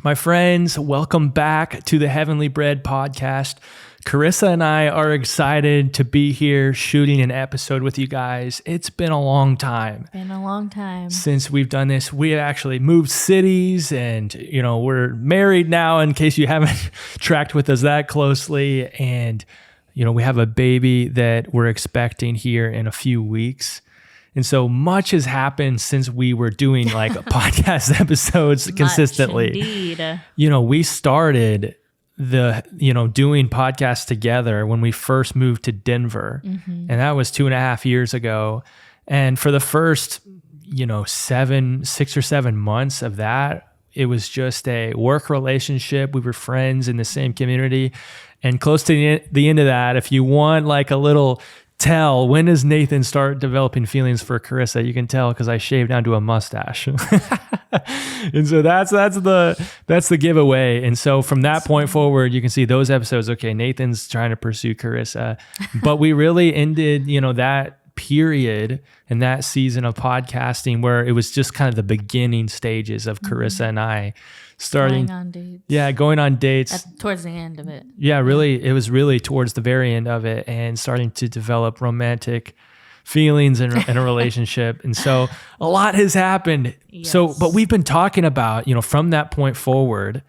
My friends, welcome back to the Heavenly Bread podcast. Charissa and I are excited to be here shooting an episode with you guys. It's been a long time. Since we've done this. We actually moved cities and, we're married now in case you haven't tracked with us that closely. And, we have a baby that we're expecting here in a few weeks. And so much has happened since we were doing like podcast episodes consistently. Indeed. We started doing podcasts together when we first moved to Denver. And that was 2.5 years ago. And for the first, 6 or 7 months of that, it was just a work relationship. We were friends in the same community. And close to the end of that, if you want like a little tell, when does Nathan start developing feelings for Charissa? You can tell because I shaved down to a mustache. And so that's the giveaway. And so from that point forward, you can see those episodes. Okay, Nathan's trying to pursue Charissa, but we really ended, that period and that season of podcasting where it was just kind of the beginning stages of Charissa and I starting going on dates. Yeah, going on dates. Towards the end of it. Yeah, really, it was really towards the very end of it and starting to develop romantic feelings in a relationship. And so a lot has happened. Yes. So, but we've been talking about, from that point forward,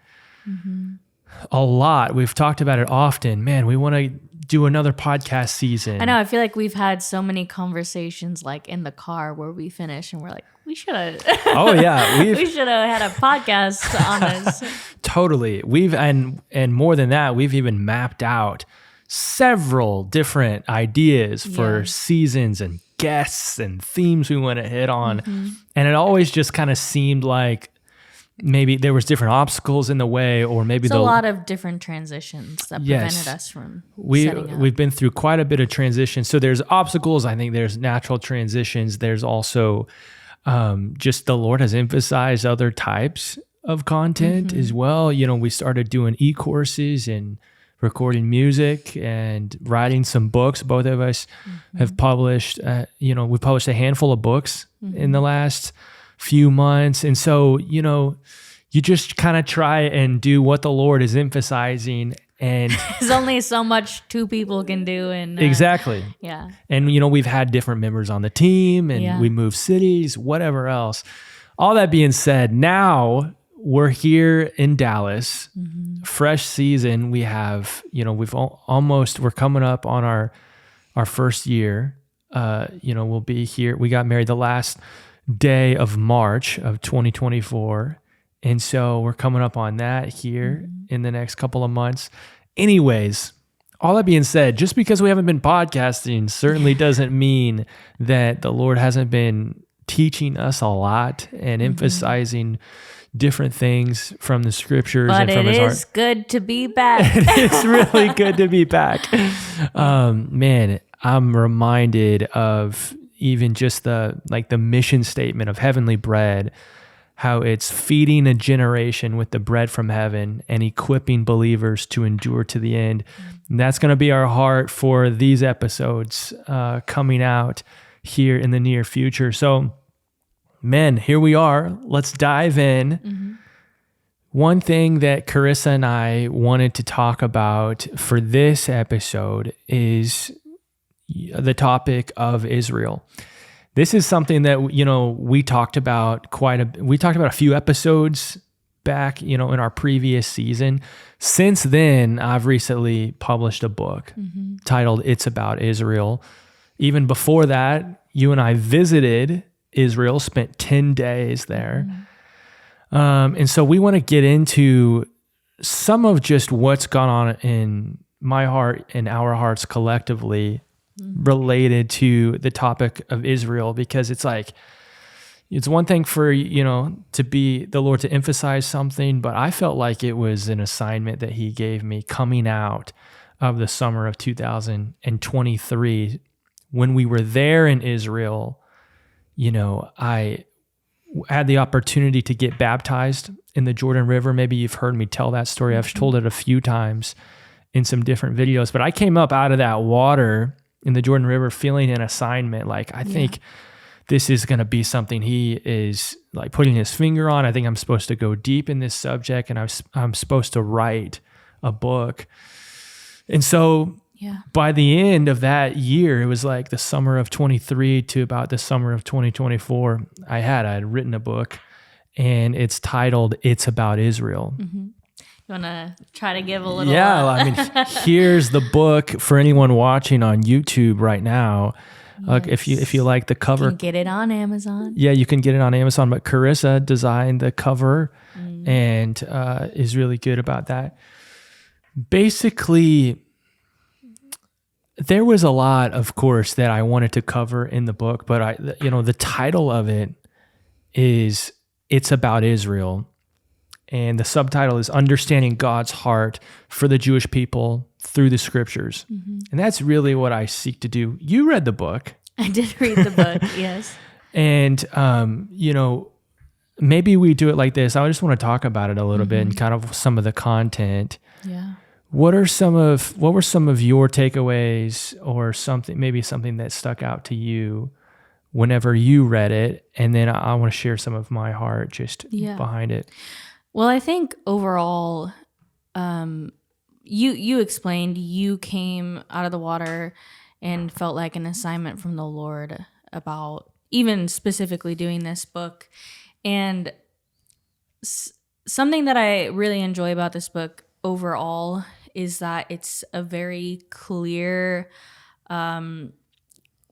a lot. We've talked about it often. Man, we want to do another podcast season. I know. I feel like we've had so many conversations like in the car where we finish and we're like, we should have. Oh yeah, we should have had a podcast on this. Totally. And more than that, we've even mapped out several different ideas for seasons and guests and themes we want to hit on. And it always just kind of seemed like maybe there was different obstacles in the way, or maybe a lot of different transitions that prevented us from setting up. We've been through quite a bit of transition. So there's obstacles. I think there's natural transitions. There's also just the Lord has emphasized other types of content as well. We started doing e-courses and recording music and writing some books. Both of us have published, we published a handful of books in the last few months. And so, you just kind of try and do what the Lord is emphasizing. And there's only so much two people can do. And exactly. Yeah. And, we've had different members on the team and we moved cities, whatever else. All that being said, now we're here in Dallas, fresh season. We have, we're coming up on our first year. We'll be here. We got married the last day of March of 2024. And so we're coming up on that here in the next couple of months. Anyways, all that being said, just because we haven't been podcasting certainly doesn't mean that the Lord hasn't been teaching us a lot and emphasizing different things from the scriptures and from his heart. But it is good to be back. It's really good to be back. Man, I'm reminded of even just the mission statement of Heavenly Bread, how it's feeding a generation with the bread from heaven and equipping believers to endure to the end. And that's going to be our heart for these episodes coming out here in the near future. So, men, here we are. Let's dive in. One thing that Charissa and I wanted to talk about for this episode is the topic of Israel. This is something that, we talked about a few episodes back, in our previous season. Since then, I've recently published a book titled It's About Israel. Even before that, you and I visited Israel, spent 10 days there. And so we want to get into some of just what's gone on in my heart and our hearts collectively related to the topic of Israel, because it's one thing for, to be the Lord to emphasize something, but I felt like it was an assignment that he gave me coming out of the summer of 2023. When we were there in Israel, I had the opportunity to get baptized in the Jordan River. Maybe you've heard me tell that story. I've told it a few times in some different videos, but I came up out of that water in the Jordan River feeling an assignment. Like, I think this is going to be something he is like putting his finger on. I think I'm supposed to go deep in this subject, and I'm supposed to write a book. And so by the end of that year, it was like the summer of 23 to about the summer of 2024, I had written a book, and it's titled "It's About Israel." Mm-hmm. You want to try to give a little? Yeah, I mean, here's the book for anyone watching on YouTube right now. Yes. If you like the cover, you can get it on Amazon. Yeah, you can get it on Amazon. But Charissa designed the cover and is really good about that. Basically, there was a lot, of course, that I wanted to cover in the book, but the title of it is "It's About Israel." And the subtitle is "Understanding God's Heart for the Jewish People Through the Scriptures." Mm-hmm. And that's really what I seek to do. You read the book. I did read the book, yes. And, maybe we do it like this. I just want to talk about it a little bit and kind of some of the content. Yeah. What were some of your takeaways, or maybe something that stuck out to you whenever you read it? And then I want to share some of my heart just behind it. Well, I think overall, you explained you came out of the water and felt like an assignment from the Lord about even specifically doing this book. And something that I really enjoy about this book overall is that it's a very clear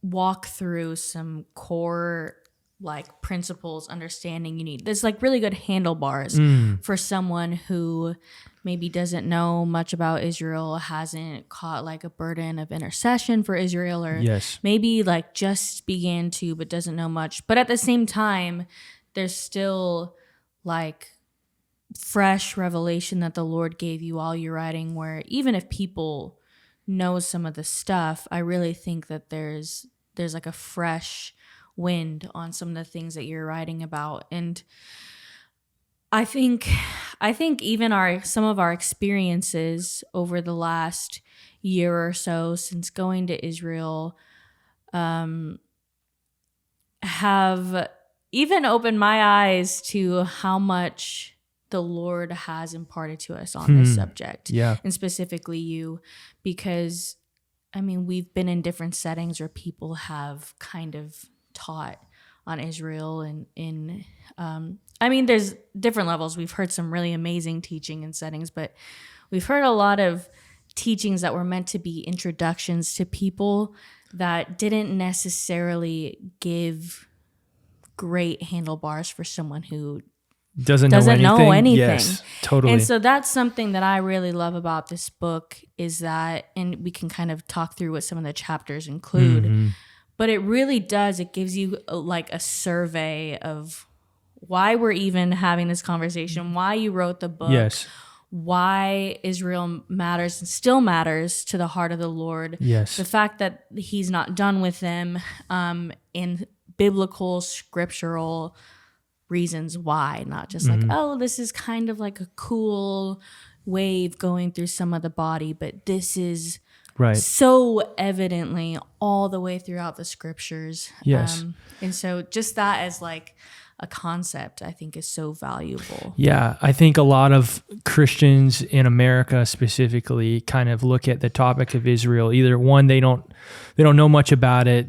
walk through some core like principles, understanding you need. There's like really good handlebars for someone who maybe doesn't know much about Israel, hasn't caught like a burden of intercession for Israel, or maybe like just began to, but doesn't know much. But at the same time, there's still like fresh revelation that the Lord gave you while you're writing, where even if people know some of the stuff, I really think that there's like a fresh wind on some of the things that you're writing about. And I think even some of our experiences over the last year or so since going to Israel have even opened my eyes to how much the Lord has imparted to us on this subject. Yeah. And specifically you, because I mean, we've been in different settings where people have kind of taught on Israel, and I mean, there's different levels. We've heard some really amazing teaching in settings, but we've heard a lot of teachings that were meant to be introductions to people that didn't necessarily give great handlebars for someone who doesn't know anything. Yes, totally. And so that's something that I really love about this book, is that, and we can kind of talk through what some of the chapters include, but it really does, it gives you like a survey of why we're even having this conversation, why you wrote the book, why Israel matters and still matters to the heart of the Lord. Yes. The fact that he's not done with them, in biblical, scriptural reasons why, not just like, oh, this is kind of like a cool wave going through some of the body, but this is so evidently all the way throughout the scriptures. Yes. And so just that as like a concept, I think is so valuable. Yeah, I think a lot of Christians in America specifically kind of look at the topic of Israel, either one, they don't know much about it,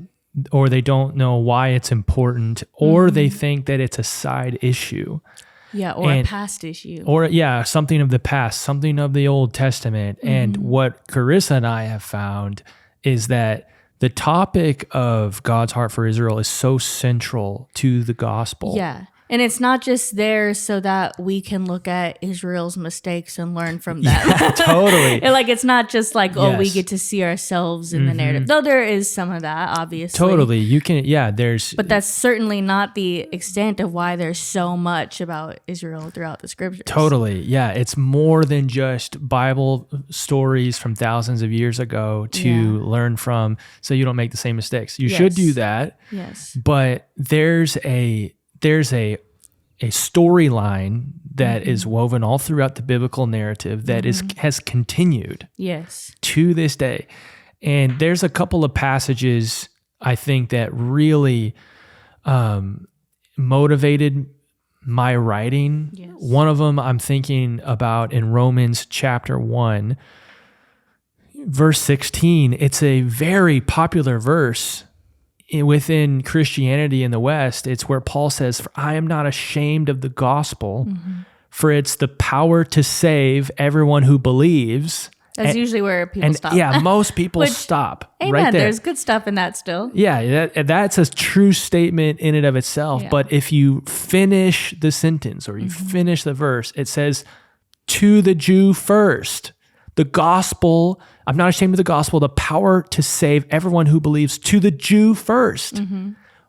or they don't know why it's important, or they think that it's a side issue. Yeah, or a past issue. Or, something of the past, something of the Old Testament. And what Charissa and I have found is that the topic of God's heart for Israel is so central to the gospel. Yeah. And it's not just there so that we can look at Israel's mistakes and learn from them. Yeah, totally. Like, it's not just like, we get to see ourselves in the narrative. Though there is some of that, obviously. Totally. You can, there's... But that's certainly not the extent of why there's so much about Israel throughout the scriptures. Totally. Yeah. It's more than just Bible stories from thousands of years ago to learn from, so you don't make the same mistakes. You should do that. Yes. But there's a storyline that is woven all throughout the biblical narrative that has continued to this day. And there's a couple of passages I think that really motivated my writing. Yes. One of them I'm thinking about in Romans chapter 1, verse 16. It's a very popular verse within Christianity in the West. It's where Paul says, "For I am not ashamed of the gospel, for it's the power to save everyone who believes." That's usually where people stop. Yeah, most people stop Amen. right there. There's good stuff in that still. Yeah, that's a true statement in and of itself. Yeah. But if you finish the sentence or you finish the verse, it says, "To the Jew first, the gospel, I'm not ashamed of the gospel, the power to save everyone who believes, to the Jew first."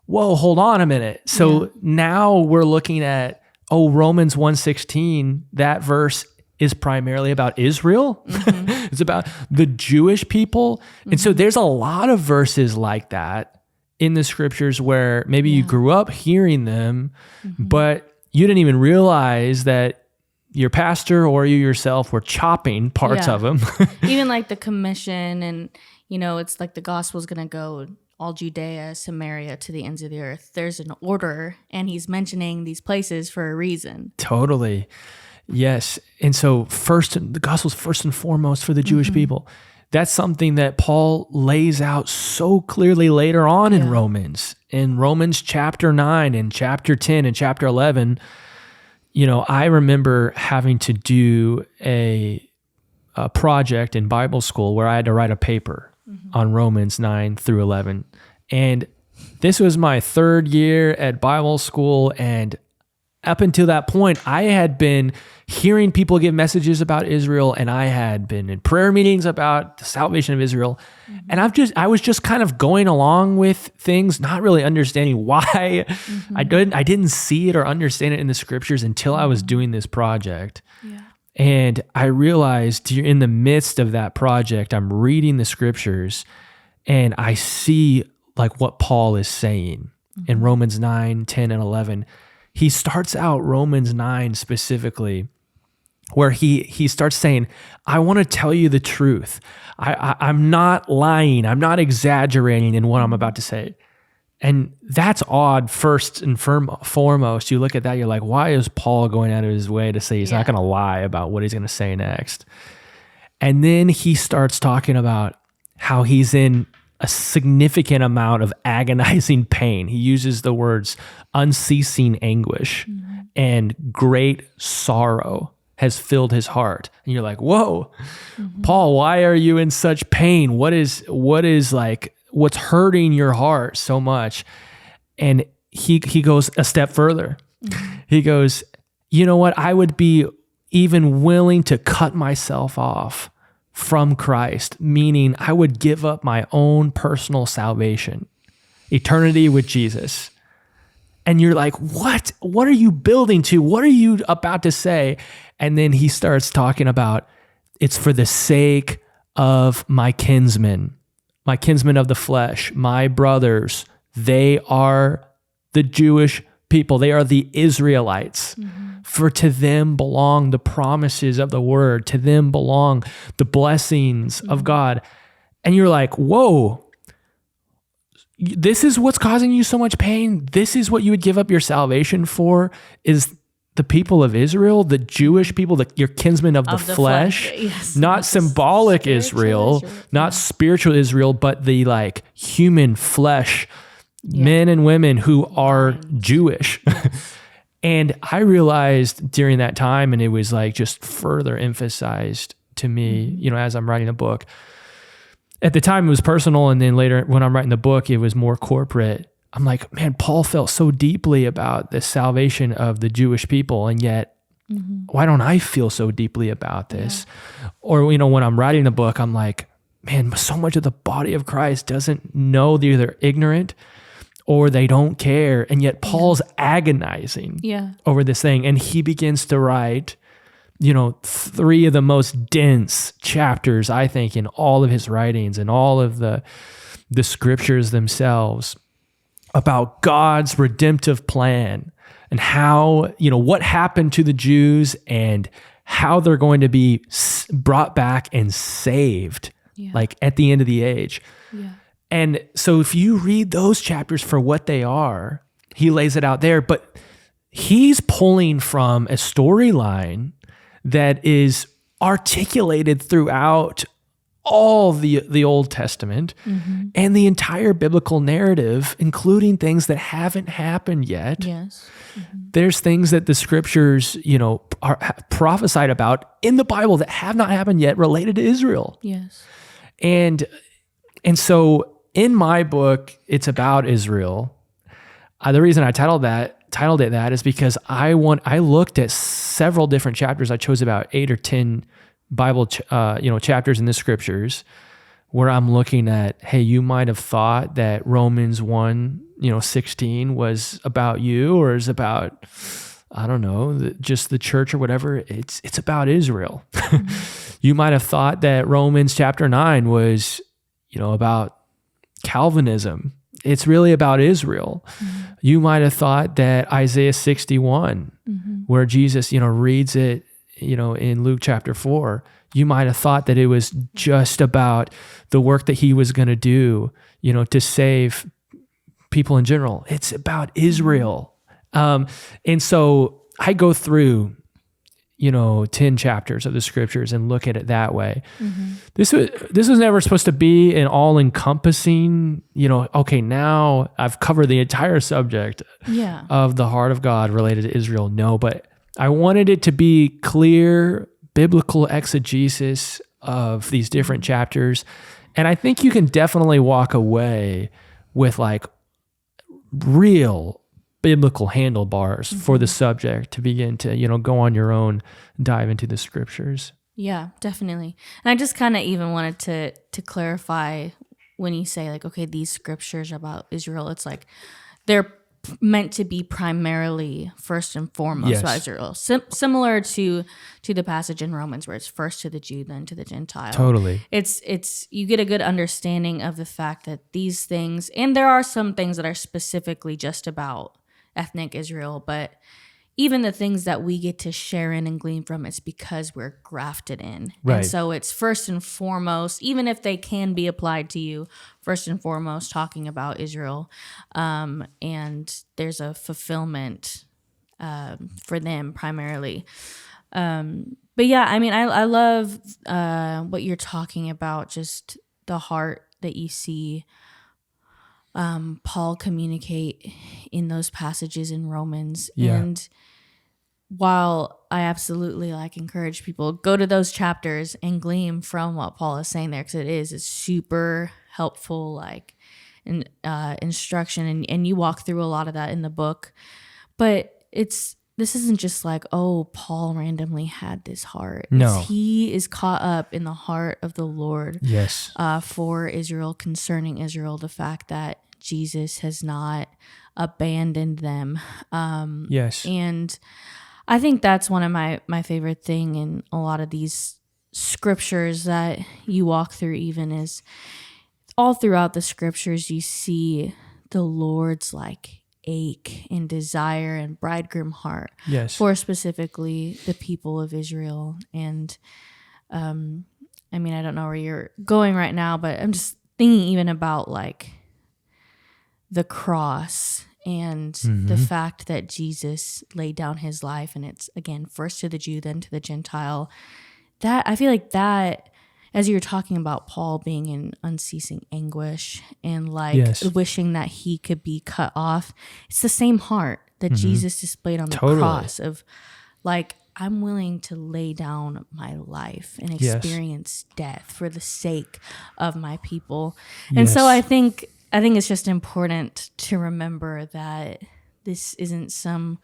Whoa, hold on a minute. So now we're looking at, Romans 1:16, that verse is primarily about Israel. It's about the Jewish people. And so there's a lot of verses like that in the scriptures where maybe you grew up hearing them, but you didn't even realize that your pastor or you yourself were chopping parts of them. Even like the commission, and it's like the gospel's going to go all Judea, Samaria, to the ends of the earth. There's an order, and he's mentioning these places for a reason. Totally. Yes. And so the gospel's first and foremost for the Jewish people. That's something that Paul lays out so clearly later on in Romans. In Romans chapter 9 and chapter 10 and chapter 11, I remember having to do a project in Bible school where I had to write a paper on Romans 9 through 11. And this was my third year at Bible school, and up until that point, I had been hearing people give messages about Israel, and I had been in prayer meetings about the salvation of Israel. And I was just kind of going along with things, not really understanding why. I didn't see it or understand it in the scriptures until I was doing this project. Yeah. And I realized in the midst of that project, I'm reading the scriptures and I see like what Paul is saying in Romans 9, 10, and 11. He starts out Romans 9 specifically, where he starts saying, "I want to tell you the truth. I'm not lying. I'm not exaggerating in what I'm about to say." And that's odd first and foremost. You look at that, you're like, why is Paul going out of his way to say he's not going to lie about what he's going to say next? And then he starts talking about how he's in a significant amount of agonizing pain. He uses the words unceasing anguish and great sorrow has filled his heart. And you're like, whoa, Paul, why are you in such pain? What is like, what's hurting your heart so much? And he goes a step further. He goes, you know what? I would be even willing to cut myself off from Christ, meaning I would give up my own personal salvation, eternity with Jesus. And you're like, what? What are you building to? What are you about to say? And then he starts talking about, it's for the sake of my kinsmen of the flesh, my brothers. They are the Jewish people. They are the Israelites. For to them belong the promises of the word. To them belong the blessings of God. And you're like, whoa, this is what's causing you so much pain? This is what you would give up your salvation for, is the people of Israel, the Jewish people, your kinsmen of the flesh, yes. not symbolic Israel, not spiritual Israel, but the like human flesh, men and women who are Jewish. And I realized during that time, and it was like just further emphasized to me, as I'm writing a book. At the time it was personal, and then later when I'm writing the book, it was more corporate. I'm like, man, Paul felt so deeply about the salvation of the Jewish people, and yet why don't I feel so deeply about this? Or, when I'm writing the book, I'm like, man, so much of the body of Christ doesn't know, they're either ignorant or they don't care. And yet Paul's agonizing over this thing. And he begins to write, 3 of the most dense chapters, I think, in all of his writings and all of the scriptures themselves about God's redemptive plan and how, what happened to the Jews and how they're going to be brought back and saved, like at the end of the age. And so if you read those chapters for what they are, he lays it out there, but he's pulling from a storyline that is articulated throughout all the Old Testament and the entire biblical narrative, including things that haven't happened yet. Yes. There's things that the scriptures, are prophesied about in the Bible that have not happened yet related to Israel. Yes. And so in my book, it's about Israel. The reason I titled it that is because I looked at several different chapters. I chose about 8 or 10 Bible, chapters in the scriptures where I'm looking at, hey, you might have thought that Romans 1:16 was about you, or is about, I don't know, just the church or whatever. It's about Israel. You might have thought that Romans chapter 9 was, about Calvinism. It's really about Israel. You might have thought that Isaiah 61, where Jesus, reads it, in Luke chapter 4, you might have thought that it was just about the work that he was going to do, to save people in general. It's about Israel. And so I go through, 10 chapters of the scriptures and look at it that way. This was never supposed to be an all-encompassing, okay, now I've covered the entire subject of the heart of God related to Israel. No, but I wanted it to be clear biblical exegesis of these different chapters. And I think you can definitely walk away with like real biblical handlebars for the subject to begin to, go on your own, dive into the scriptures. Yeah, definitely. And I just kind of even wanted to clarify when you say like, okay, these scriptures are about Israel, it's like they're meant to be primarily first and foremost about Israel. Similar to the passage in Romans where it's first to the Jew, then to the Gentile. Totally. It's you get a good understanding of the fact that these things, and there are some things that are specifically just about ethnic Israel, but even the things that we get to share in and glean from, it's because we're grafted in. Right. And so it's first and foremost, even if they can be applied to you, first and foremost talking about Israel. And there's a fulfillment for them primarily. But yeah, I mean, I love what you're talking about, just the heart that you see Paul communicate in those passages in Romans. Yeah. And while I absolutely encourage people, go to those chapters and glean from what Paul is saying there, because it's super helpful instruction, and you walk through a lot of that in the book. But this isn't just Paul randomly had this heart. No. He is caught up in the heart of the Lord. Yes. For Israel, concerning Israel, the fact that Jesus has not abandoned them. Yes. And I think that's one of my favorite thing in a lot of these scriptures that you walk through, even is all throughout the scriptures, you see the Lord's ache and desire and bridegroom heart for specifically the people of Israel. And I mean, I don't know where you're going right now, but I'm just thinking even about the cross and the fact that Jesus laid down his life, and it's again first to the Jew, then to the Gentile. That I feel like that, as you're talking about Paul being in unceasing anguish and wishing that he could be cut off, it's the same heart that Jesus displayed on the cross of I'm willing to lay down my life and experience death for the sake of my people. And so I think it's just important to remember that this isn't some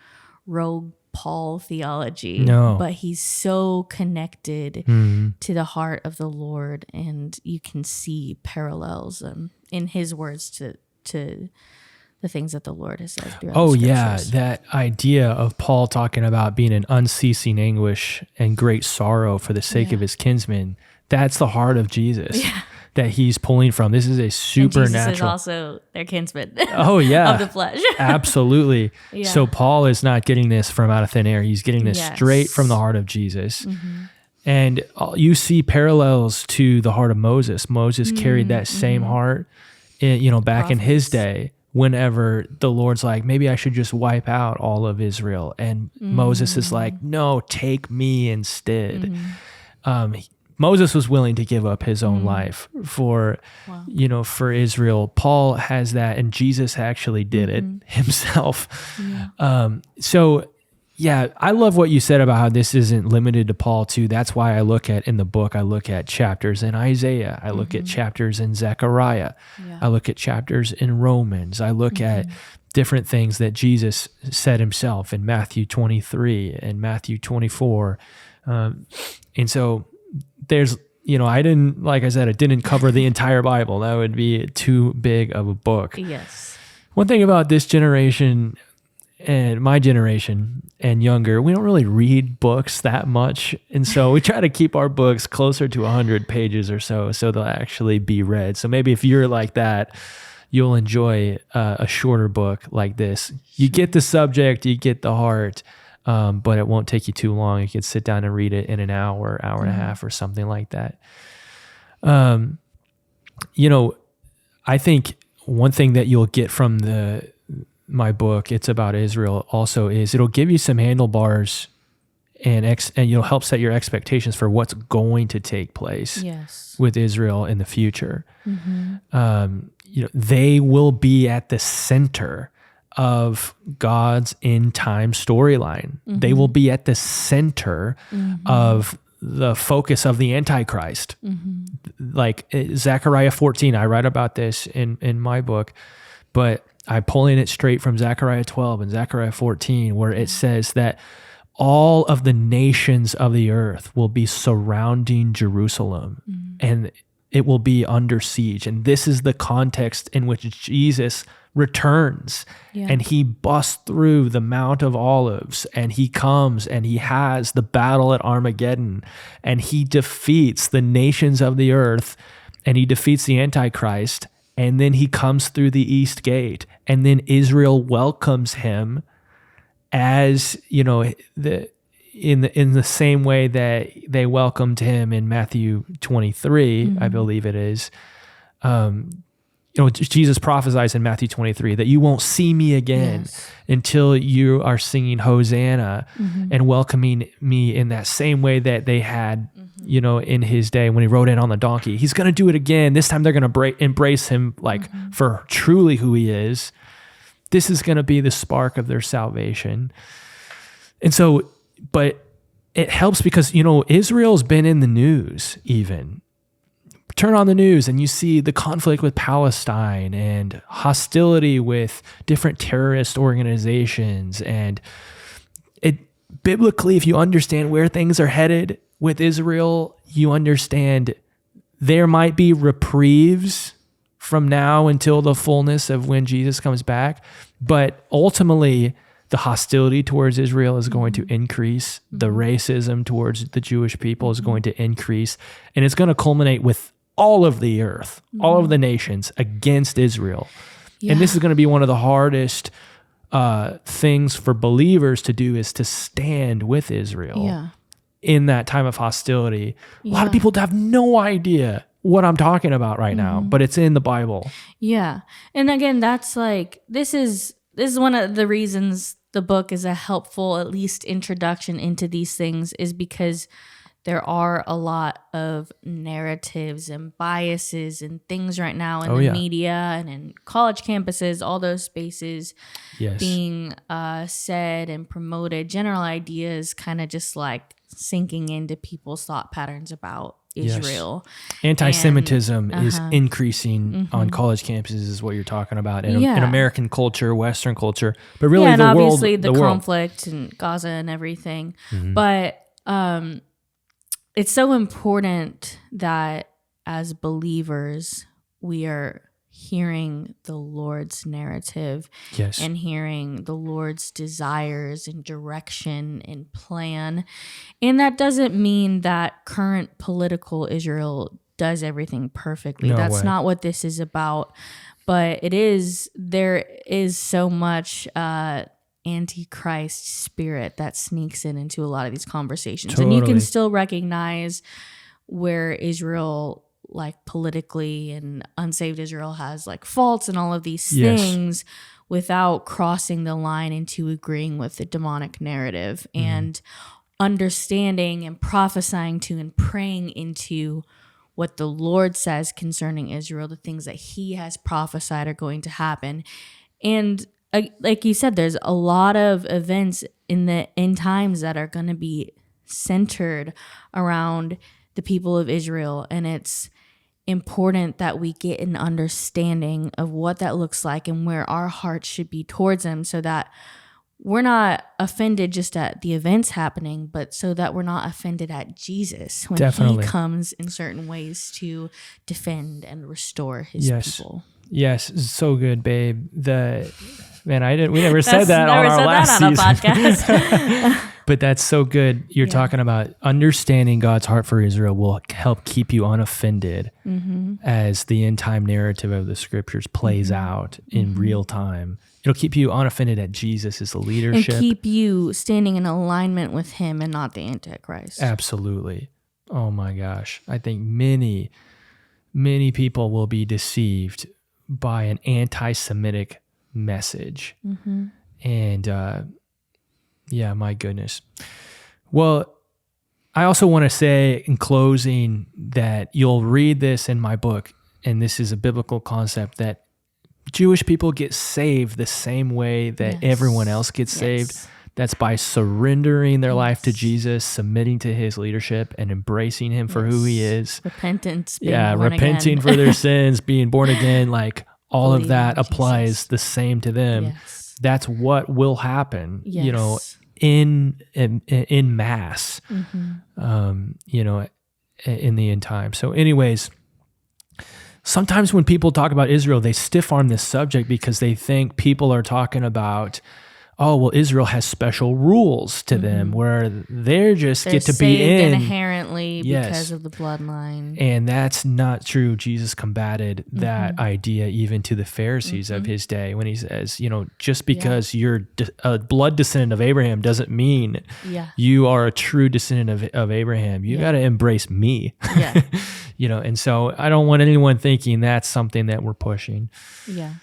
rogue Paul theology, but he's so connected to the heart of the Lord, and you can see parallels in his words to the things that the Lord has said throughout the scriptures. That idea of Paul talking about being in unceasing anguish and great sorrow for the sake of his kinsmen, that's the heart of Jesus. Yeah. That he's pulling from. This is a supernatural. And Jesus is also their kinsman. Oh yeah, of the flesh. Absolutely. Yeah. So Paul is not getting this from out of thin air. He's getting this straight from the heart of Jesus. And you see parallels to the heart of Moses. Moses carried that same heart, back in his day, whenever the Lord's like, maybe I should just wipe out all of Israel. And Moses is like, no, take me instead. Moses was willing to give up his own life for, for Israel. Paul has that, and Jesus actually did it himself. So I love what you said about how this isn't limited to Paul too. That's why I look at, in the book, I look at chapters in Isaiah. I look at chapters in Zechariah. I look at chapters in Romans. I look at different things that Jesus said himself in Matthew 23 and Matthew 24. And so there's, I didn't cover the entire Bible. That would be too big of a book. Yes. One thing about this generation and my generation and younger, we don't really read books that much. And so we try to keep our books closer to 100 pages or so they'll actually be read. So maybe if you're like that, you'll enjoy a shorter book like this. You get the subject, you get the heart, but it won't take you too long. You can sit down and read it in an hour and a half or something like that. I think one thing that you'll get from my book, It's About Israel, also is it'll give you some handlebars and help set your expectations for what's going to take place with Israel in the future. They will be at the center of God's end time storyline. They will be at the center of the focus of the Antichrist. Like Zechariah 14, I write about this in my book, but I'm pulling it straight from Zechariah 12 and Zechariah 14, where it says that all of the nations of the earth will be surrounding Jerusalem and it will be under siege. And this is the context in which Jesus returns and he busts through the Mount of Olives and he comes and he has the battle at Armageddon and he defeats the nations of the earth and he defeats the Antichrist. And then he comes through the East Gate, and then Israel welcomes him as, in the same way that they welcomed him in Matthew 23, I believe it is. Jesus prophesies in Matthew 23 that you won't see me again until you are singing Hosanna and welcoming me in that same way that they had, in his day when he rode in on the donkey. He's going to do it again. This time they're going to embrace him for truly who he is. This is going to be the spark of their salvation. And so, but it helps because, Israel's been in the news even. Turn on the news and you see the conflict with Palestine and hostility with different terrorist organizations. And biblically, if you understand where things are headed with Israel, you understand there might be reprieves from now until the fullness of when Jesus comes back. But ultimately, the hostility towards Israel is going to increase. The racism towards the Jewish people is going to increase. And it's going to culminate with all of the earth, all of the nations against Israel. And this is going to be one of the hardest things for believers to do, is to stand with Israel in that time of hostility. A lot of people have no idea what I'm talking about right now, but it's in the Bible. Yeah. And again, that's this is one of the reasons the book is a helpful, at least introduction into these things, is because there are a lot of narratives and biases and things right now in the media and in college campuses, all those spaces being said and promoted, general ideas kind of just sinking into people's thought patterns about Israel. Anti-Semitism is increasing on college campuses, is what you're talking about, in American culture, Western culture, but really and the obviously world, the conflict in Gaza and everything. But it's so important that as believers, we are hearing the Lord's narrative and hearing the Lord's desires and direction and plan. And that doesn't mean that current political Israel does everything perfectly. That's not what this is about. But there is so much antichrist spirit that sneaks into a lot of these conversations. And you can still recognize where Israel like politically and unsaved Israel has like faults and all of these Yes. things without crossing the line into agreeing with the demonic narrative and understanding and prophesying to and praying into what the Lord says concerning Israel, the things that he has prophesied are going to happen. And like you said, there's a lot of events in the end times that are going to be centered around the people of Israel. And it's important that we get an understanding of what that looks like and where our hearts should be towards them, so that we're not offended just at the events happening, but so that we're not offended at Jesus when Definitely. he comes in certain ways to defend and restore his people. Yes, so good, babe. We never said that never on our said last that on season. a podcast. But that's so good. You're talking about understanding God's heart for Israel will help keep you unoffended as the end time narrative of the scriptures plays out in real time. It'll keep you unoffended at Jesus' leadership. And keep you standing in alignment with him and not the Antichrist. Absolutely. Oh my gosh. I think many, many people will be deceived by an anti-Semitic message. And yeah, my goodness. Well, I also want to say in closing that you'll read this in my book, and this is a biblical concept, that Jewish people get saved the same way that everyone else gets saved. That's by surrendering their life to Jesus, submitting to his leadership, and embracing him for who he is. Repentance, being born repenting again. for their sins, being born again, like all Believing of that in applies Jesus. the same to them. Yes. That's what will happen, Yes. you know, in mass, you know, in the end time. So anyways, sometimes when people talk about Israel, they stiff arm this subject because they think people are talking about, oh, well, Israel has special rules to them where they're just They're get to saved be in. inherently because of the bloodline. And that's not true. Jesus combated that idea even to the Pharisees of his day when he says, you know, just because you're a blood descendant of Abraham doesn't mean you are a true descendant of Abraham. You got to embrace me. Yeah. You know, and so I don't want anyone thinking that's something that we're pushing. Yeah.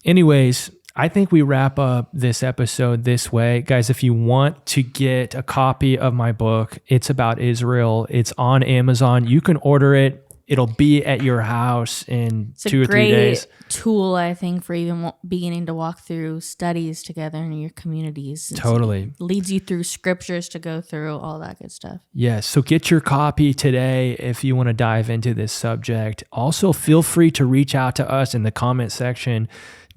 Anyways, I think we wrap up this episode this way. Guys, if you want to get a copy of my book, it's about Israel. It's on Amazon. You can order it. It'll be at your house in 2 or 3 days. It's a great tool, I think, for even beginning to walk through studies together in your communities. Totally. It leads you through scriptures to go through, all that good stuff. Yes. So get your copy today if you want to dive into this subject. Also, feel free to reach out to us in the comment section.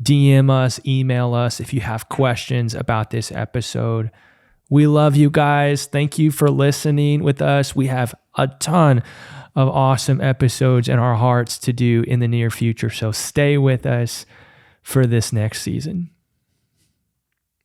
DM us, email us if you have questions about this episode. We love you guys. Thank you for listening with us. We have a ton of awesome episodes in our hearts to do in the near future. So stay with us for this next season.